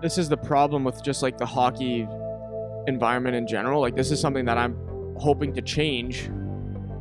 this is the problem with just like the hockey environment in general. Like this is something that I'm hoping to change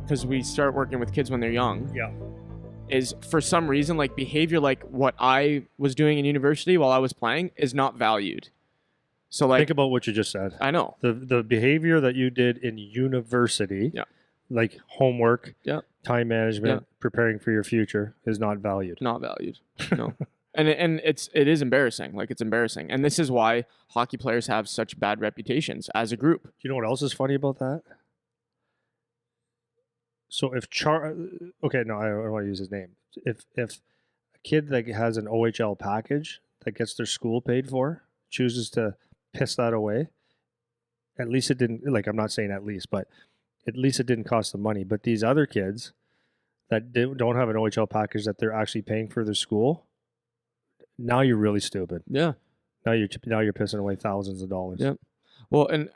because we start working with kids when they're young. Yeah. Is for some reason like behavior like what I was doing in university while I was playing is not valued. So like think about what you just said. I know. The behavior that you did in university, like homework, time management, preparing for your future is not valued. Not valued. No. And it is embarrassing. Like it's embarrassing. And this is why hockey players have such bad reputations as a group. You know what else is funny about that? So if okay, no, I don't want to use his name. If a kid that has an OHL package that gets their school paid for chooses to piss that away, at least it didn't, like I'm not saying at least, but at least it didn't cost them money. But these other kids that don't have an OHL package that they're actually paying for their school, now you're really stupid. Yeah. Now you're pissing away thousands of dollars. Yeah. Well, and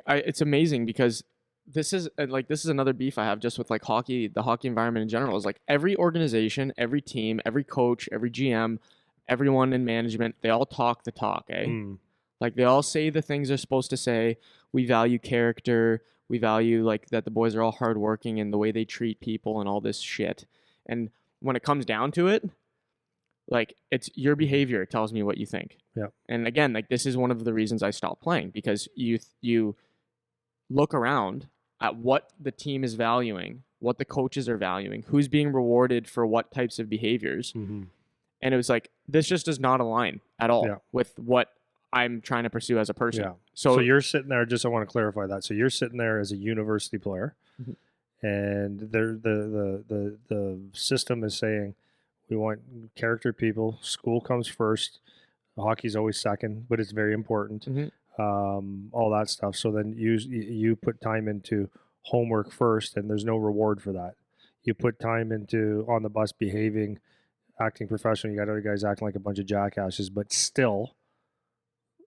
it's amazing because this is another beef I have just with like hockey, the hockey environment in general is like every organization, every team, every coach, every GM, everyone in management, they all talk the talk, eh? Like they all say the things they're supposed to say. We value character. We value like that the boys are all hardworking and the way they treat people and all this shit. And when it comes down to it, like it's your behavior tells me what you think. Yeah. And again, like this is one of the reasons I stopped playing because you look around at what the team is valuing, what the coaches are valuing, who's being rewarded for what types of behaviors. Mm-hmm. And it was like, this just does not align at all with what I'm trying to pursue as a person. Yeah. So you're sitting there, just I want to clarify that. So you're sitting there as a university player and the system is saying we want character people, school comes first, hockey's always second, but it's very important. All that stuff. So then you put time into homework first and there's no reward for that. You put time into on the bus behaving, acting professional. You got other guys acting like a bunch of jackasses, but still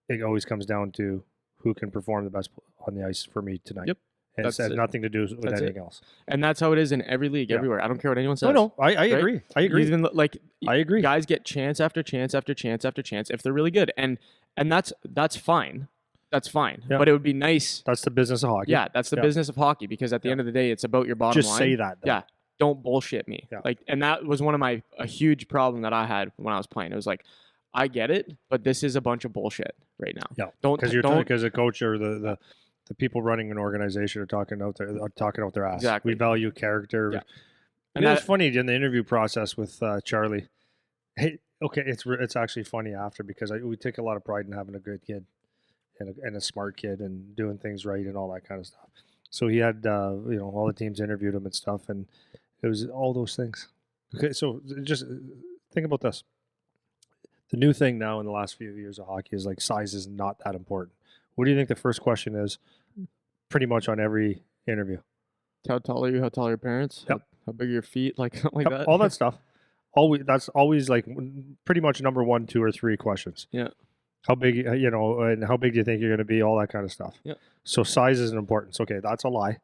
it always comes down to who can perform the best on the ice for me tonight. Yep. And it's nothing to do with anything else. And that's how it is in every league, everywhere. I don't care what anyone says. No, I agree. I agree. Even like I agree. Guys get chance after chance after chance after chance if they're really good. And that's fine. That's fine. Yeah. But it would be nice. That's the business of hockey. Yeah, that's the business of hockey because at the end of the day, it's about your bottom line. Just say that. Though. Yeah. Don't bullshit me. Yeah. Like, and that was one of a huge problem that I had when I was playing. It was like, I get it, but this is a bunch of bullshit right now. Yeah. Don't because a coach or the people running an organization are talking out their ass. Exactly. We value character. Yeah. And it's funny in the interview process with Charlie. Hey, okay, it's actually funny after because we take a lot of pride in having a good kid and a smart kid and doing things right and all that kind of stuff. So he had all the teams interviewed him and stuff, and it was all those things. Okay, so just think about this. The new thing now in the last few years of hockey is like size is not that important. What do you think the first question is? Pretty much on every interview. How tall are you? How tall are your parents? Yep. How big are your feet? Like something like that. All that stuff. That's always like pretty much number 1, 2, or 3 questions. Yeah. How big, and how big do you think you're going to be? All that kind of stuff. Yeah. So size isn't important. Okay, that's a lie.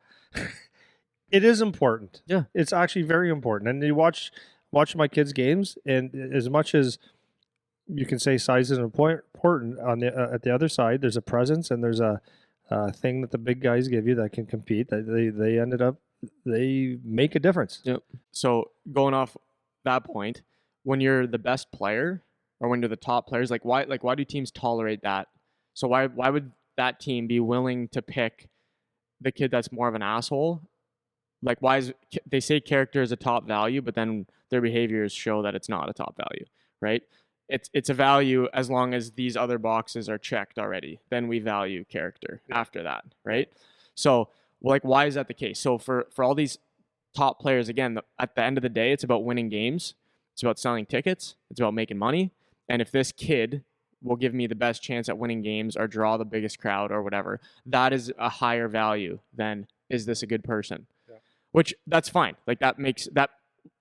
It is important. Yeah. It's actually very important. And you watch my kids' games, and as much as you can say size is important, on the at the other side, there's a presence and there's a thing that the big guys give you that can compete. That they make a difference. Yep. So going off that point, when you're the best player or when you're the top players, like why do teams tolerate that? So why would that team be willing to pick the kid that's more of an asshole? Like they say character is a top value, but then their behaviors show that it's not a top value, right? It's a value as long as these other boxes are checked already. Then we value character after that, right? So like, why is that the case? So for all these top players, again, at the end of the day, it's about winning games. It's about selling tickets. It's about making money. And if this kid will give me the best chance at winning games or draw the biggest crowd or whatever, that is a higher value than is this a good person? Yeah. Which that's fine. Like that makes that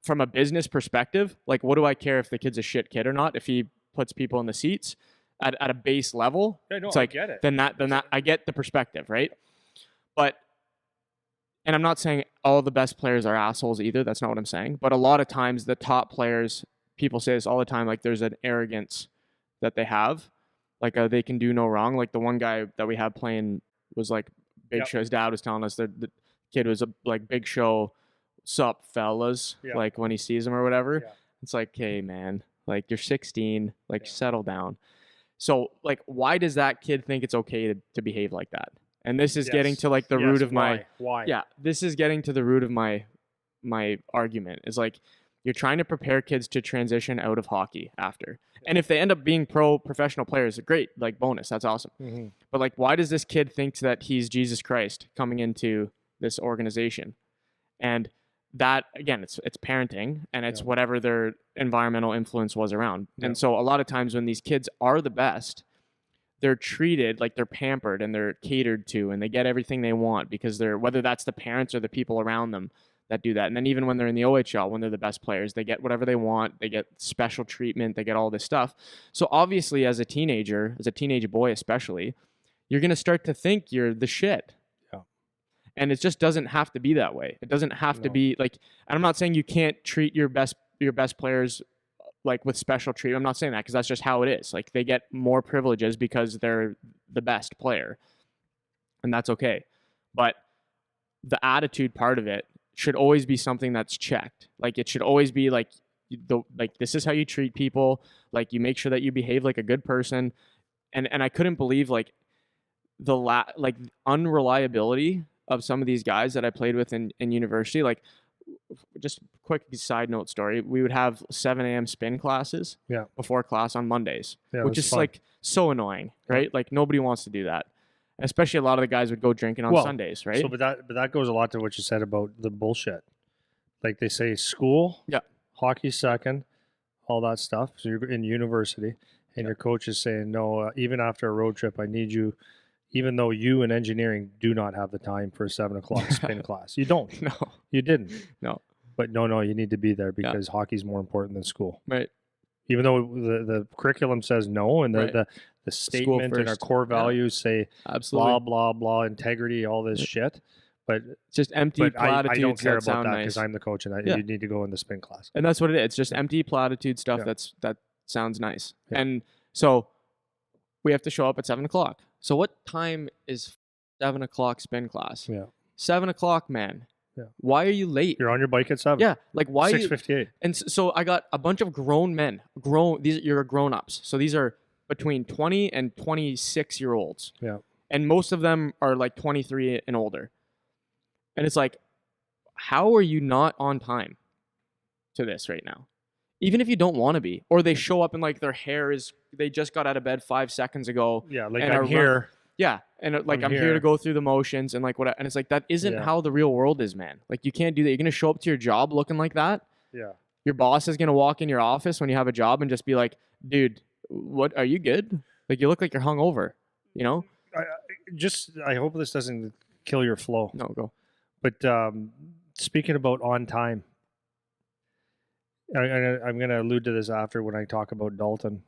from a business perspective, like what do I care if the kid's a shit kid or not? If he puts people in the seats at a base level, it's like, I get it. Then that I get the perspective, right? But, and I'm not saying all the best players are assholes either. That's not what I'm saying. But a lot of times the top players, people say this all the time, like there's an arrogance that they have like they can do no wrong. Like the one guy that we have playing was like Big Yep. Show. His dad was telling us that the kid was like Big Show, sup fellas, Yeah. like when he sees him or whatever. Yeah. It's like, hey man, like you're 16, like Yeah. settle down. So like, why does that kid think it's okay to behave like that? And this is getting to like the root of my why? yeah. This is getting to the root of my argument is like you're trying to prepare kids to transition out of hockey after. And if they end up being professional players, great, like bonus, that's awesome. Mm-hmm. But like, why does this kid think that he's Jesus Christ coming into this organization? And that again, it's parenting and it's whatever their environmental influence was around. And so a lot of times when these kids are the best, they're treated like they're pampered and they're catered to and they get everything they want because they're, whether that's the parents or the people around them that do that. And then even when they're in the OHL, when they're the best players, they get whatever they want. They get special treatment. They get all this stuff. So obviously as a teenager, as a teenage boy especially, you're going to start to think you're the shit. Yeah. And it just doesn't have to be that way. It doesn't have to be like, and I'm not saying you can't treat your best players like with special treatment. I'm not saying that because that's just how it is. Like they get more privileges because they're the best player. And that's okay. But the attitude part of it should always be something that's checked. Like it should always be like this is how you treat people. Like you make sure that you behave like a good person. And I couldn't believe like like unreliability of some of these guys that I played with in university. Like just quick side note story. We would have 7 a.m. spin classes before class on Mondays, which is fun. Like so annoying, right? Like nobody wants to do that. Especially a lot of the guys would go drinking on Sundays, right? So, but that goes a lot to what you said about the bullshit. Like they say school, hockey second, all that stuff. So you're in university and your coach is saying, no, even after a road trip, I need you, even though you in engineering do not have the time for a 7 o'clock spin class. You don't. No. You didn't. No. But no, you need to be there because hockey's more important than school. Right. Even though the curriculum says no and the statement and our core values say absolutely blah, blah, blah, integrity, all this shit. But just empty platitudes. I don't care about that because I'm the coach and you need to go in the spin class. And that's what it is. It's just empty platitude stuff that sounds nice. Yeah. And so we have to show up at 7 o'clock. So what time is 7 o'clock spin class? 7 o'clock, man. Yeah. Why are you late? You're on your bike at 7. Yeah, like why? 6:58. And so I got a bunch of grown men. You're grown-ups. So these are between 20 and 26-year-olds. Yeah. And most of them are like 23 and older. And it's like, how are you not on time to this right now? Even if you don't want to be, or they show up and like their hair is, they just got out of bed 5 seconds ago. Yeah, like I'm here. Yeah, and like I'm here to go through the motions and like what, and it's like that isn't how the real world is, man. Like you can't do that. You're gonna show up to your job looking like that. Yeah. Your boss is gonna walk in your office when you have a job and just be like, "Dude, what are you good? Like you look like you're hungover." You know. I hope this doesn't kill your flow. No, go. But speaking about on time, I'm going to allude to this after when I talk about Dalton.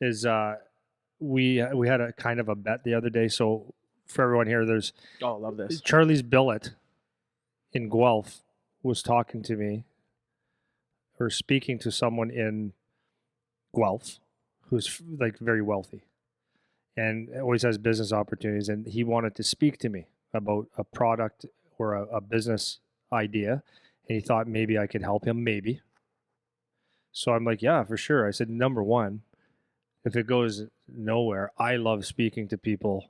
Is we had a kind of a bet the other day. So for everyone here, there's I love this. Charlie's billet in Guelph was talking to me or speaking to someone in Guelph who's like very wealthy and always has business opportunities, and he wanted to speak to me about a product or a business idea, and he thought maybe I could help him, maybe. So I'm like, yeah, for sure. I said, number one, if it goes nowhere, I love speaking to people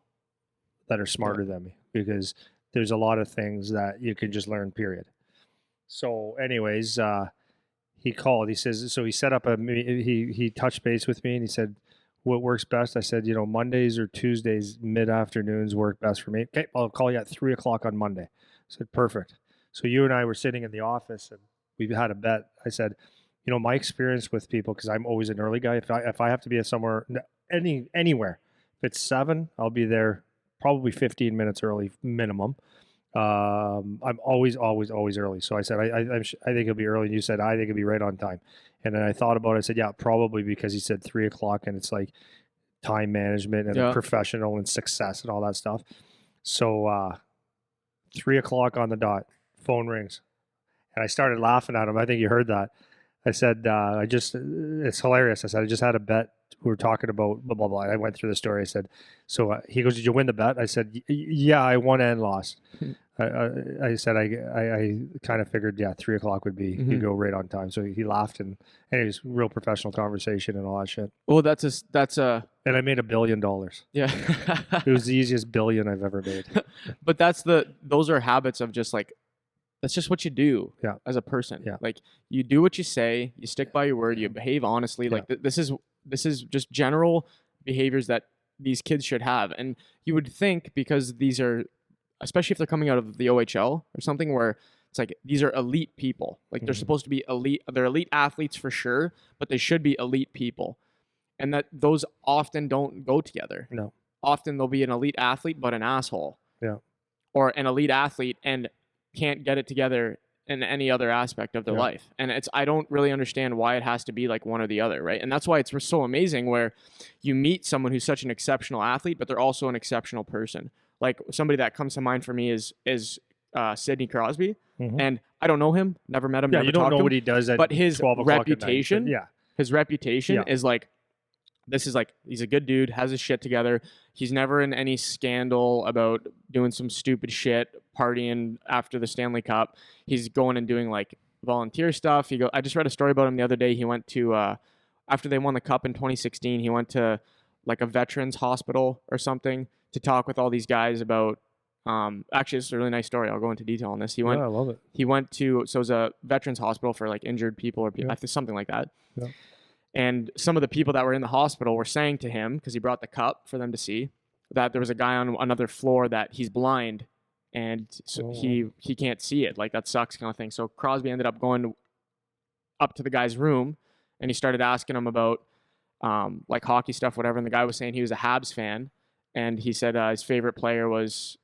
that are smarter than me because there's a lot of things that you can just learn, period. So anyways, he called. He says, so he set up he touched base with me and he said, what works best? I said, Mondays or Tuesdays, mid-afternoons work best for me. Okay, I'll call you at 3 o'clock on Monday. I said, perfect. So you and I were sitting in the office and we had a bet. I said, my experience with people, because I'm always an early guy. If I have to be somewhere, anywhere, if it's 7, I'll be there probably 15 minutes early minimum. I'm always early. So I said, I think it'll be early. And you said, I think it'll be right on time. And then I thought about it. I said, yeah, probably, because he said 3 o'clock and it's like time management and professional and success and all that stuff. So 3 o'clock on the dot, phone rings. And I started laughing at him. I think you heard that. I said, it's hilarious. I said, I just had a bet were talking about blah blah blah. I went through the story. I said, so he goes, "Did you win the bet?" I said, "Yeah, I won and lost." I said, I kind of figured, yeah, 3:00 would be you go right on time. So he laughed and it was real professional conversation and all that shit. Well, that's a And I made $1 billion. yeah. It was the easiest billion I've ever made. But those are habits of just like, that's just what you do as a person. Yeah. Like you do what you say, you stick by your word, you behave honestly. Like this is just general behaviors that these kids should have. And you would think, because these are, especially if they're coming out of the OHL or something, where it's like these are elite people. Like they're supposed to be elite. They're elite athletes for sure, but they should be elite people. And that those often don't go together. No. Often they'll be an elite athlete, but an asshole. Yeah. Or an elite athlete and can't get it together in any other aspect of their life. And I don't really understand why it has to be like one or the other, right? And that's why it's so amazing where you meet someone who's such an exceptional athlete, but they're also an exceptional person. Like somebody that comes to mind for me is Sidney Crosby. And I don't know him, never met him, never you don't talked know to him, what he does at but his 12 o'clock reputation, at night. his reputation is like, this is like, he's a good dude, has his shit together. He's never in any scandal about doing some stupid shit, partying after the Stanley Cup. He's going and doing like volunteer stuff. I just read a story about him the other day. He went to, after they won the cup in 2016, he went to like a veterans hospital or something to talk with all these guys about, actually, it's a really nice story. I'll go into detail on this. I love it. He went to, so it was a veterans hospital for like injured people or people, something like that. Yeah. And some of the people that were in the hospital were saying to him, because he brought the cup for them to see, that there was a guy on another floor that he's blind and so he can't see it. Like that sucks kind of thing. So Crosby ended up going up to the guy's room and he started asking him about like hockey stuff, whatever. And the guy was saying he was a Habs fan. And he said his favorite player was,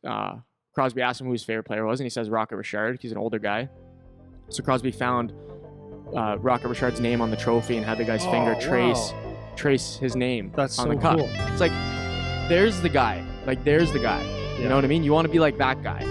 Crosby asked him who his favorite player was. And he says Rocket Richard. He's an older guy. So Crosby found Rocket Richard's name on the trophy and had the guy's finger trace his name on the cup. Cool. It's like, there's the guy. Like, there's the guy. You know what I mean? You want to be like that guy.